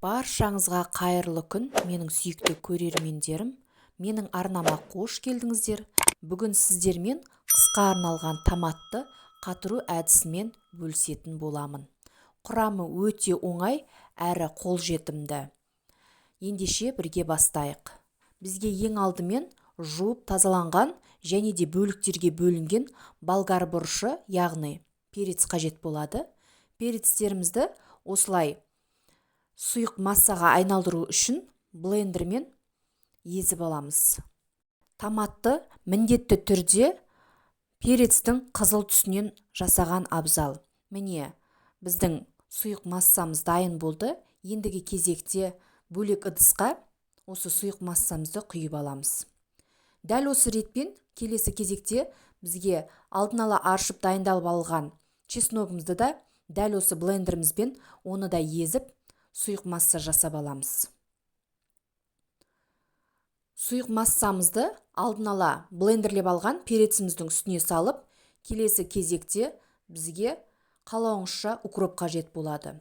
Баршаңызға қайырлы күн, менің сүйікті көрермендерім. Менің арнама қош келдіңіздер. Бүгін сіздермен қысқа арналған томатты қатыру әдісімен бөлісетін боламын. Құрамы өте оңай әрі қолжетімді. Ендеше бірге бастайық. Бізге ең алдымен жуып тазаланған және де бөліктерге бөлінген болгар бұрышы, яғни перец қажет болады. Перецтерімізді осылай сұйық массаға айналдыру үшін блендермен езіп аламыз. Томатты міндетті түрде перецтің қызыл түсінен жасаған абзал. Міне, біздің сұйық массамыз дайын болды. Ендігі кезекте бөлек ыдысқа осы сұйық массамызды құйып аламыз. Дәл осы ретпен келесі кезекте бізге алдын ала аршып дайындалып алған чесногымызды да дәл осы блендерімізбен оны да езіп сұйық масса жасап аламыз. Сұйық массамызды алдын ала блендерлеп алған переціміздің үстіне салып, келесі кезекте бізге қалауыңызша укроп қажет болады.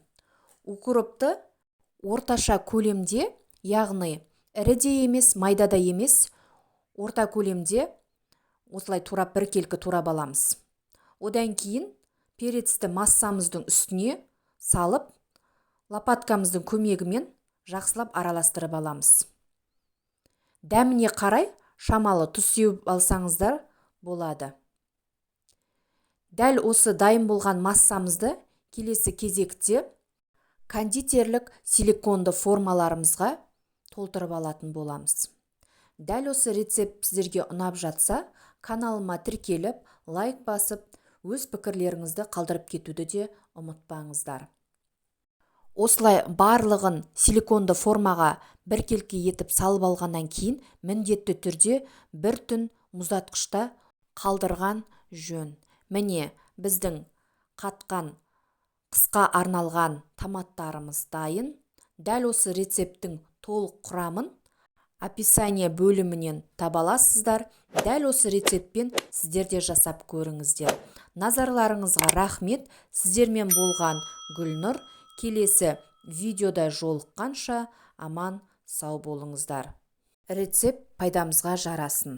Укропты орташа көлемде, яғни ірі де емес, майда да емес, орта көлемде осылай турап біркелкі турап аламыз. Одан кейін перецті массамыздың үстіне салып, лопаткамыздың көмегімен жақсылап араластырып аламыз. Дәміне қарай шамалы тұз сеуіп алсаңыздар болады. Дәл осы дайын болған массамызды келесі кезекте кондитерлік силиконды формаларымызға толтырып алатын боламыз. Дәл осы рецепт сіздерге ұнап жатса, каналыма тіркеліп, лайк басып, өз пікірлеріңізді қалдырып кетуді де ұмытпаңыздар. Осылай барлығын силиконды формаға біркелкі етіп салып алғаннан кейін міндетті түрде бір түн мұздатқышта қалдырған жөн. Міне, біздің қатқан қысқа арналған томаттарымыз дайын. Дәл осы рецепттің толық құрамын описание бөлімінен таба аласыздар. Дәл осы рецептпен сіздер де жасап көріңіздер. Назарларыңызға рахмет. Сіздермен болған Гүлнұр. Келесі видеода жолыққанша аман сау болыңыздар. Рецепт пайдамызға жарасын.